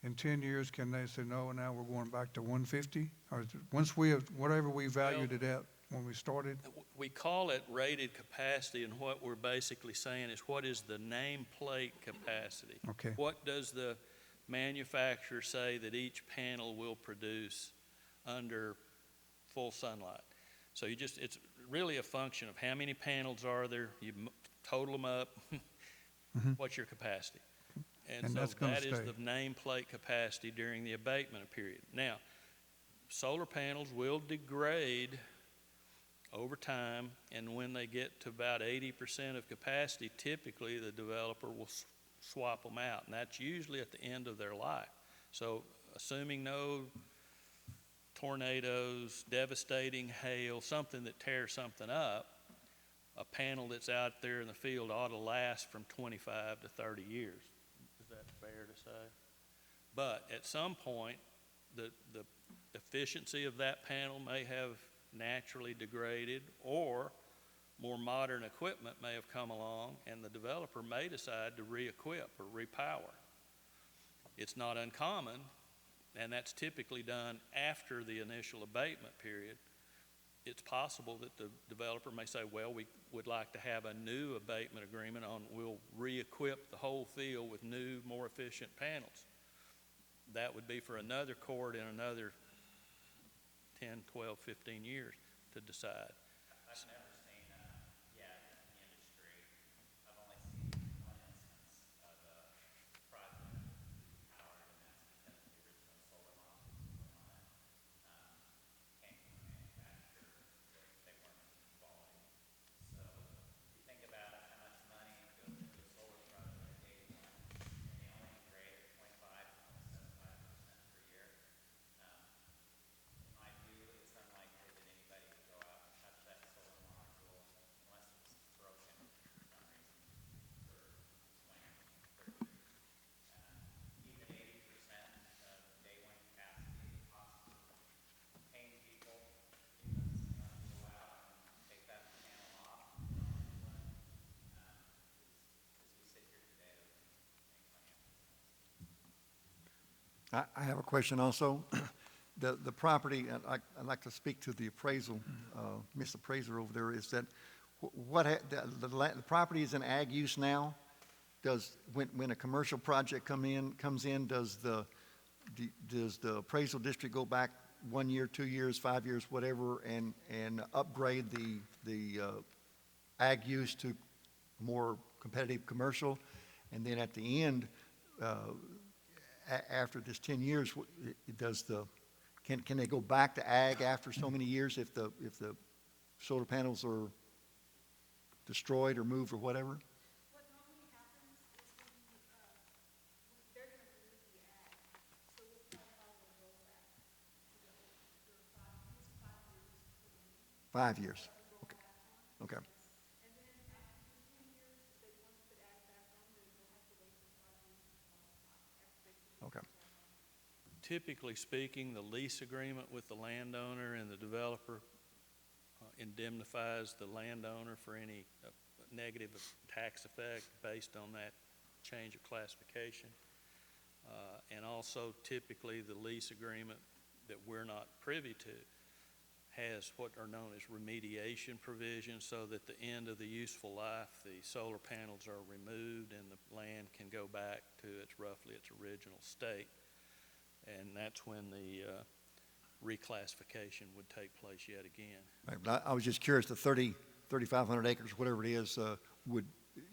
In 10 years, can they say, no, now we're going back to 150? Or once we have, whatever we valued it at when we started? We call it rated capacity, and what we're basically saying is what is the nameplate capacity? Okay. What does the manufacturer say that each panel will produce under full sunlight? So it's really a function of how many panels are there, you total them up, what's your capacity? And so that's gonna that is stay. the nameplate capacity during the abatement period. Now, solar panels will degrade over time, and when they get to about 80% of capacity, typically the developer will swap them out, and that's usually at the end of their life. So assuming no tornadoes, devastating hail, something that tears something up, a panel that's out there in the field ought to last from 25 to 30 years. Is that fair to say? But at some point, the efficiency of that panel may have naturally degraded, or more modern equipment may have come along, and the developer may decide to re-equip or repower. It's not uncommon, and that's typically done after the initial abatement period. It's possible that the developer may say, well, we would like to have a new abatement agreement we'll re-equip the whole field with new, more efficient panels. That would be for another court in another 10, 12, 15 years to decide. I've never seen yet in the industry. I've only seen one instance of a project powered, and that's because the original solar modules that went on it came from a manufacturer that they weren't meeting quality. So if you think about it, how much money goes into a solar project day one, and they only grade at 25 to 75% per year. In my view, it's unlikely that anybody would go out and touch that solar module unless it was broken for some reason for 20, 30 years. Even 80% of day one capacity, the cost of paying people, humans, to go out and take that panel off and put on a new one, as we sit here today, doesn't make financial sense. I have a question also. The property, and I'd like to speak to the appraisal, Miss Appraiser over there, is that the property is in ag use now? When a commercial project comes in, does the appraisal district go back 1 year, 2 years, 5 years, whatever, and upgrade the ag use to more competitive commercial? And then at the end, after this 10 years, can they go back to ag after so many years if the solar panels are destroyed or moved or whatever? What normally happens is they're gonna leave the ag, so we'll probably roll back to the old, for 5 years. 5 years. Okay. Okay. And then after the 10 years, if they want to put ag back on, then they'll have to wait for 5 years to after they put Okay. Typically speaking, the lease agreement with the landowner and the developer indemnifies the landowner for any negative tax effect based on that change of classification. And also typically the lease agreement that we're not privy to has what are known as remediation provisions, so that at the end of the useful life, the solar panels are removed and the land can go back to roughly its original state. And that's when the reclassification would take place yet again. Right, but I was just curious, the 3,500 acres, whatever it is,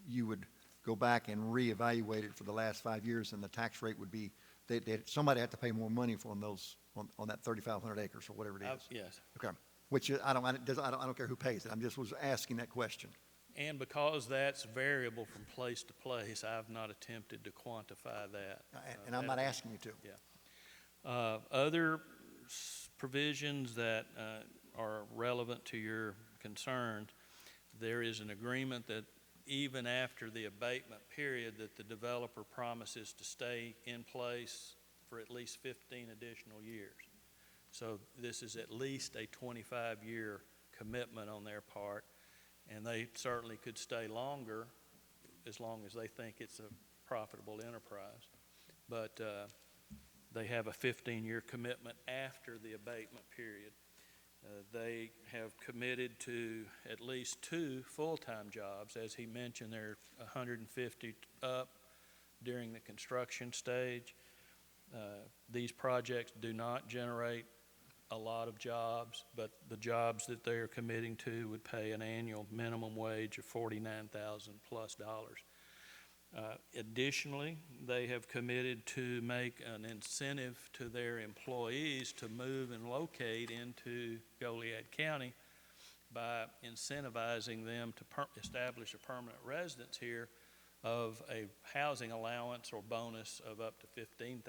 you would go back and reevaluate it for the last 5 years, and the tax rate would be, somebody had to pay more money on that 3,500 acres or whatever it is. Yes. Okay, which I don't care who pays it. Was asking that question. And because that's variable from place to place, I've not attempted to quantify that. And I'm not asking you to. Yeah. Other provisions that are relevant to your concerns, there is an agreement that even after the abatement period, that the developer promises to stay in place for at least 15 additional years. So this is at least a 25-year commitment on their part, and they certainly could stay longer as long as they think it's a profitable enterprise. But they have a 15-year commitment after the abatement period. They have committed to at least 2 full-time jobs. As he mentioned, there are 150 up during the construction stage. These projects do not generate a lot of jobs, but the jobs that they are committing to would pay an annual minimum wage of $49,000 plus. Additionally, they have committed to make an incentive to their employees to move and locate into Goliad County by incentivizing them to establish a permanent residence here of a housing allowance or bonus of up to $15,000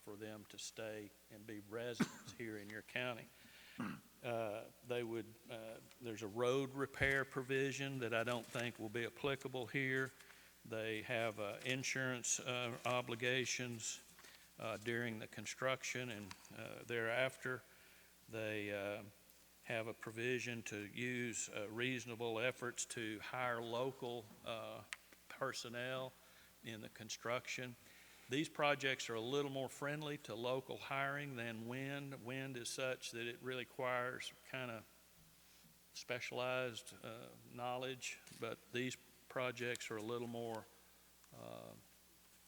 for them to stay and be residents here in your county. There's a road repair provision that I don't think will be applicable here. They have insurance obligations during the construction and thereafter. They have a provision to use reasonable efforts to hire local personnel in the construction. These projects are a little more friendly to local hiring than wind. Wind is such that it really requires kind of specialized knowledge, but these projects are a little more,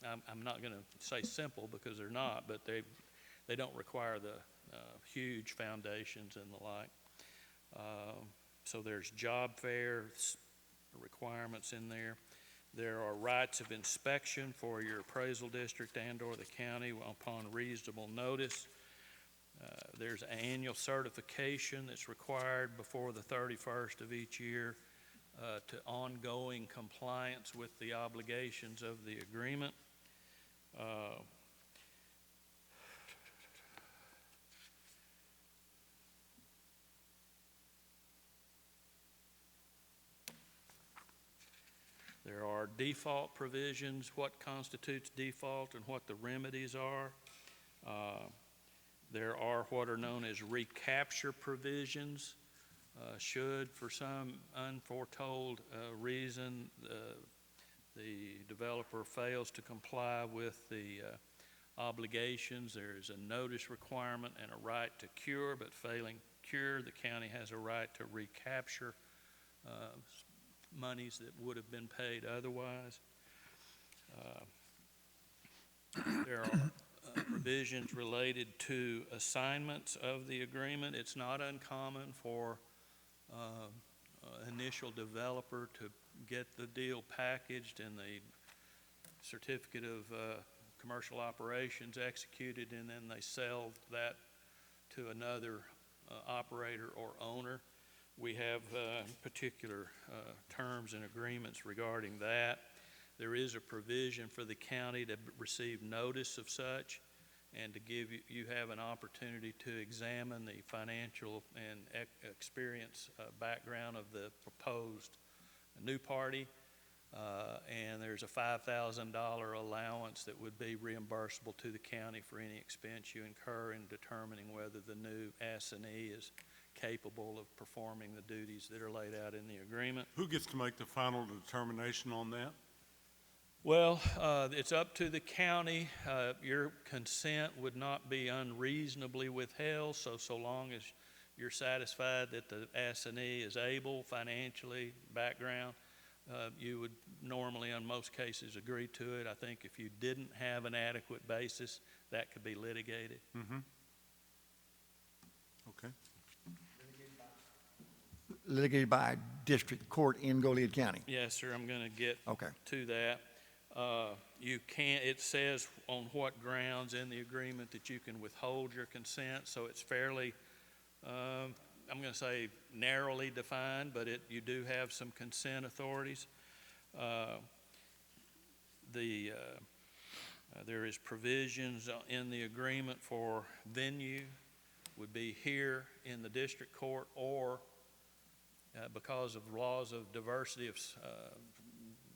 I'm not going to say simple because they're not, but they don't require the huge foundations and the like. So there's job fair requirements in there. There are rights of inspection for your appraisal district and/or the county upon reasonable notice. There's annual certification that's required before the 31st of each year to ongoing compliance with the obligations of the agreement. There are default provisions, what constitutes default and what the remedies are. There are what are known as recapture provisions. Should, for some unforetold reason, the developer fails to comply with the obligations, there is a notice requirement and a right to cure, but failing cure, the county has a right to recapture monies that would have been paid otherwise. There are provisions related to assignments of the agreement. It's not uncommon for initial developer to get the deal packaged and the certificate of commercial operations executed, and then they sell that to another operator or owner. We have particular terms and agreements regarding that. There is a provision for the county to receive notice of such and to give you have an opportunity to examine the financial and experience background of the proposed new party. And there's a $5,000 allowance that would be reimbursable to the county for any expense you incur in determining whether the new assignee is capable of performing the duties that are laid out in the agreement. Who gets to make the final determination on that? Well, it's up to the county. Your consent would not be unreasonably withheld, so long as you're satisfied that the assignee is able financially, background, you would normally, in most cases, agree to it. I think if you didn't have an adequate basis, that could be litigated. Mm-hmm. Okay. Litigated by district court in Goliad County. Yes, sir, I'm going to get Okay. to that. You can't, it says on what grounds in the agreement that you can withhold your consent, so it's fairly, I'm going to say narrowly defined, but you do have some consent authorities. There is provisions in the agreement for venue, would be here in the district court, or because of laws of diversity of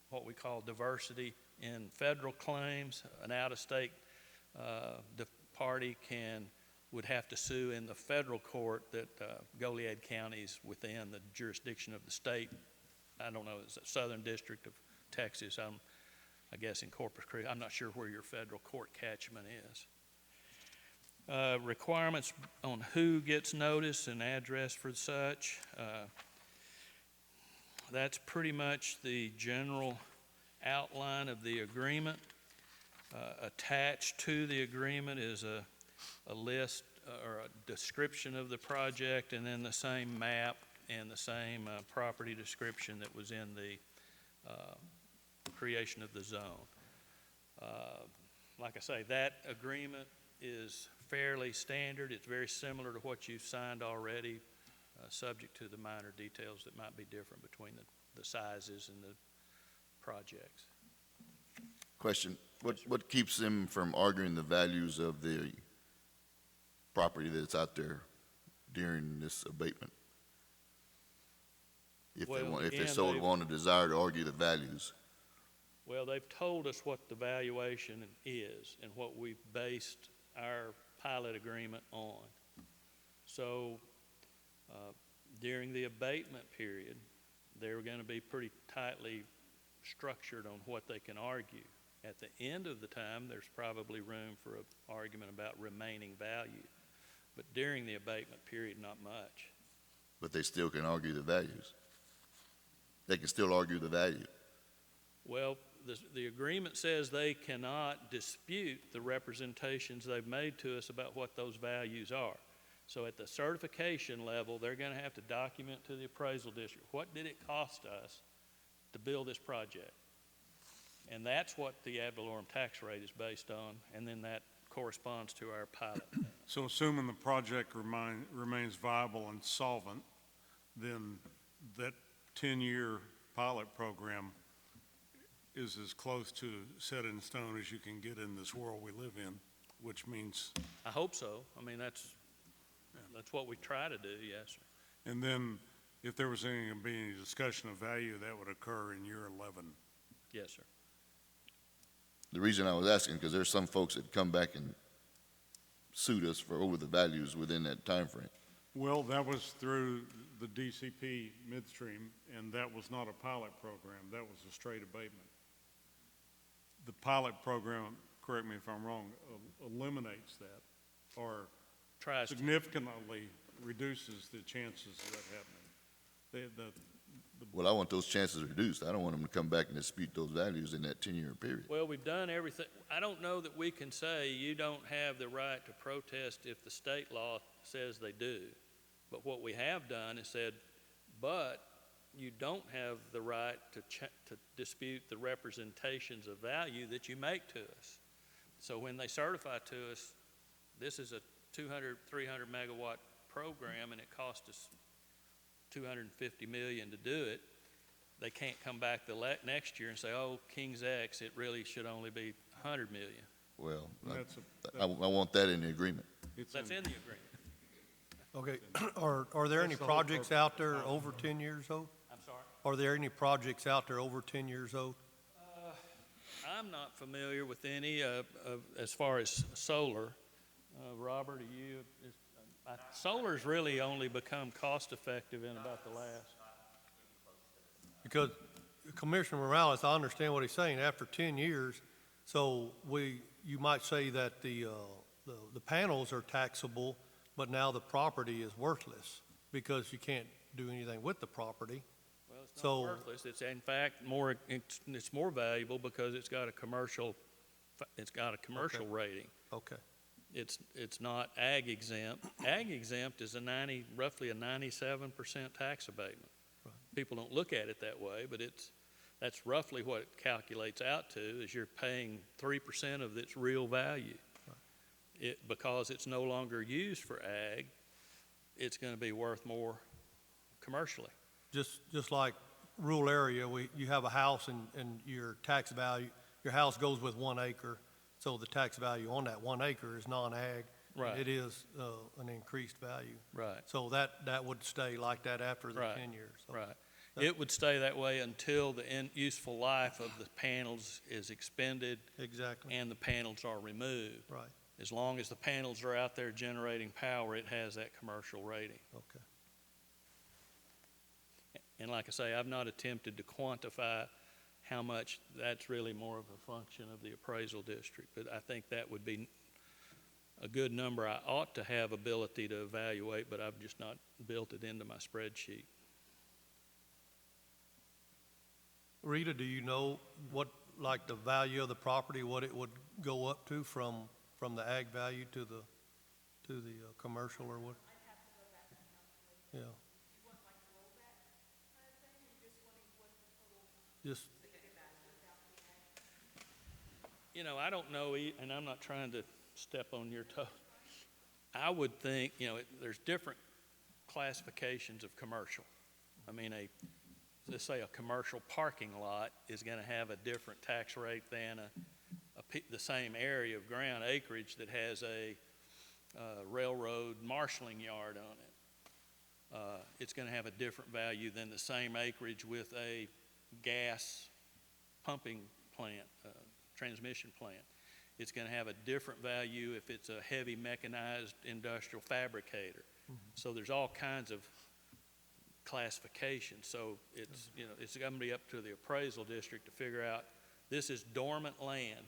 what we call diversity in federal claims, an out-of-state the party would have to sue in the federal court that Goliad County is within the jurisdiction of the state. I don't know, it's the Southern District of Texas. I guess in Corpus Christi. I'm not sure where your federal court catchment is. Requirements on who gets notice and address for such. That's pretty much the general outline of the agreement. Attached to the agreement is a list or a description of the project, and then the same map and the same property description that was in the creation of the zone. Like I say, that agreement is fairly standard. It's very similar to what you've signed already, subject to the minor details that might be different between the sizes and the projects. Question, what keeps them from arguing the values of the property that's out there during this abatement? If they Well, want, if they again, so they've- want a desire to argue the values? Well, they've told us what the valuation is and what we've based our pilot agreement on. So during the abatement period, they're going to be pretty tightly structured on what they can argue. At the end of the time, there's probably room for an argument about remaining value. But during the abatement period, not much. But they still can argue the values. They can still argue the value. Well, the agreement says they cannot dispute the representations they've made to us about what those values are. So at the certification level, they're going to have to document to the appraisal district, what did it cost us to build this project? And that's what the ad valorem tax rate is based on, and then that corresponds to our pilot. So assuming the project remains viable and solvent, then that 10-year pilot program is as close to set in stone as you can get in this world we live in, which means, I hope so. I mean, that's what we try to do, yes, sir. and then if there was going to be any discussion of value, that would occur in year 11. Yes, sir. The reason I was asking, because there's some folks that come back and sued us for over the values within that time frame. Well, that was through the DCP midstream, and that was not a pilot program. That was a straight abatement. The pilot program, correct me if I'm wrong, eliminates that or Tries to. significantly reduces the chances of that happening. Well, I want those chances reduced. I don't want them to come back and dispute those values in that 10-year period. Well, we've done everything. I don't know that we can say you don't have the right to protest if the state law says they do. But what we have done is said, but you don't have the right to dispute the representations of value that you make to us. So when they certify to us, this is a 200, 300 megawatt program and it cost us $250 million to do it, they can't come back the next year and say, oh, King's X, it really should only be $100 million. Well, That's I want that in the agreement. That's in the agreement. Okay, are there any That's the whole projects purpose. out there over 10 years old? I'm sorry? Are there any projects out there over 10 years old? I'm not familiar with any as far as solar. Robert, are you? Solar's really only become cost-effective in about the last. Because Commissioner Morales, I understand what he's saying, after 10 years, so you might say that the panels are taxable, but now the property is worthless because you can't do anything with the property. Well, it's not So- worthless. It's in fact it's more valuable because it's got a commercial rating. Okay, It's not ag exempt. Ag exempt is roughly a 97% tax abatement. Right. People don't look at it that way, but that's roughly what it calculates out to, is you're paying 3% of its real value. Right. Because it's no longer used for ag, it's going to be worth more commercially. just like rural area, you have a house and your tax value, your house goes with 1 acre, so the tax value on that 1 acre is non-ag. Right. It is an increased value. Right. So that would stay like that after the Right. 10 years. Right. It would stay that way until the useful life of the panels is expended Exactly, and the panels are removed. right, As long as the panels are out there generating power, it has that commercial rating. okay. And like I say, I've not attempted to quantify how much that's really more of a function of the appraisal district, but I think that would be a good number I ought to have ability to evaluate, but I've just not built it into my spreadsheet. Rita, do you know what, like the value of the property, what it would go up to from the ag value to the commercial or what? I'd have to go back and calculate. Yeah, You want like rollback kind of thing, or you just wanting what the total just, without the ag? You know, I don't know, and I'm not trying to step on your toe. I would think, you know, there's different classifications of commercial. I mean, let's say a commercial parking lot is going to have a different tax rate than the same area of ground acreage that has a railroad marshaling yard on it. It's going to have a different value than the same acreage with a gas pumping plant, transmission plant. It's going to have a different value if it's a heavy mechanized industrial fabricator. So there's all kinds of classifications. So it's, you know, it's going to be up to the appraisal district to figure out, this is dormant land.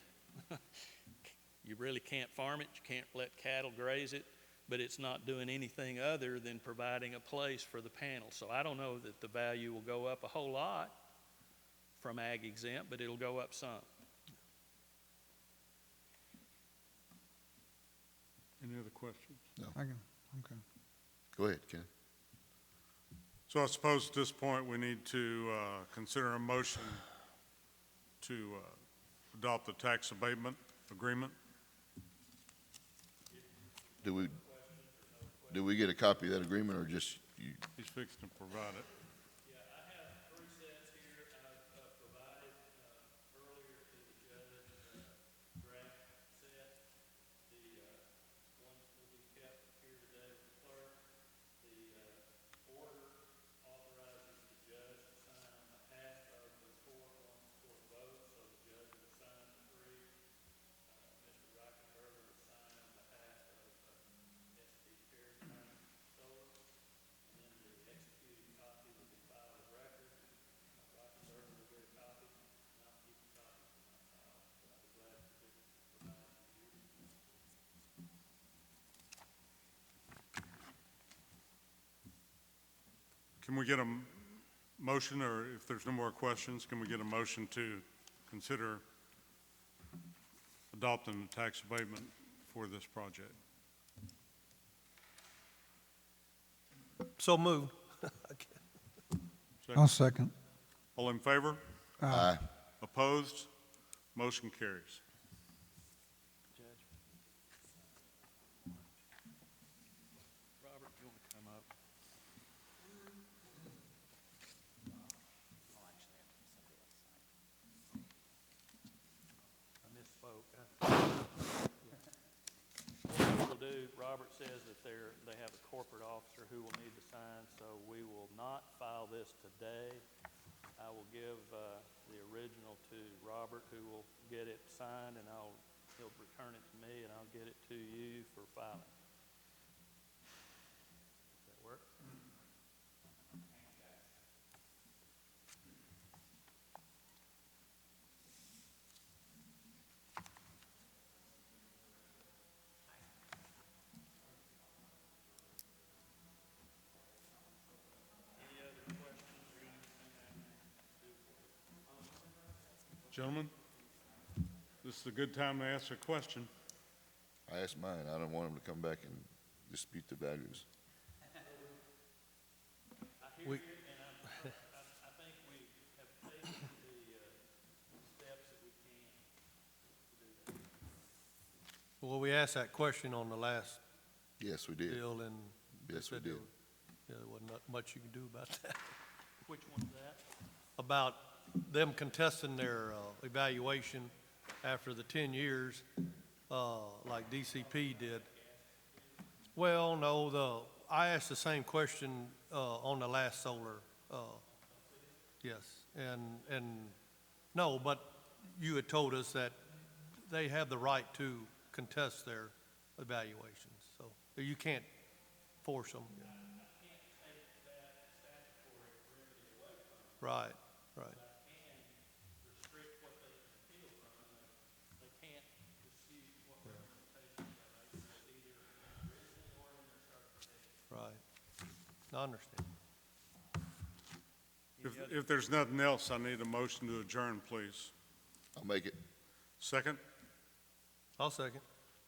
You really can't farm it, you can't let cattle graze it, but it's not doing anything other than providing a place for the panel. So I don't know that the value will go up a whole lot from ag exempt, but it'll go up some. Any other questions? I can, okay. Go ahead, Ken. So I suppose at this point, we need to consider a motion to adopt the tax abatement agreement. Do we get a copy of that agreement, or just you? He's fixing to provide it. Yeah, I have 3 sets here. I've provided earlier to the judge draft set. The one that will be kept here today with the clerk. The order authorizes the judge to sign on behalf of the court on the court vote, so the judge will sign the 3. Mr. Reichenberger will sign on behalf of S.P. Peregrine Solar, and then the executed copy will be filed of record. Reichenberger will get a copy, and I'll keep a copy for my file, but I'll be glad to provide it to you. Can we get a motion, or if there's no more questions, can we get a motion to consider adopting the tax abatement for this project? so moved. I'll second. All in favor? Aye. Opposed? Motion carries. Judge. Robert, you want to come up? I misspoke. What we'll do, Robert says that they have a corporate officer who will need to sign, so we will not file this today. I will give the original to Robert, who will get it signed, and he'll return it to me, and I'll get it to you for filing. Does that work? Any other questions or anything I can do for you? Gentlemen, this is a good time to ask a question. I asked mine. I don't want them to come back and dispute the values. I hear We- you, and I think we have taken the steps that we can to do that. Well, we asked that question on the last Yes, we did. deal, and they Yes, we said did. there wasn't much you can do about that. Which one's that? About them contesting their evaluation after the 10 years, like DCP did. Well, no, I asked the same question on the last solar Yes, and, no, but you had told us that they have the right to contest their evaluations, so you can't force them. Right, right, restrict what they can appeal from, and they can't dispute what representation they make, either written or in their certification. right. I understand. If there's nothing else, I need a motion to adjourn, please. I'll make it. Second? I'll second.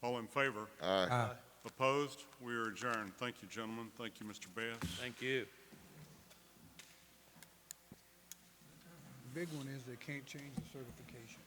All in favor? Aye. Opposed? We are adjourned. Thank you, gentlemen. Thank you, Mr. Bass. Thank you. The big one is they can't change the certification.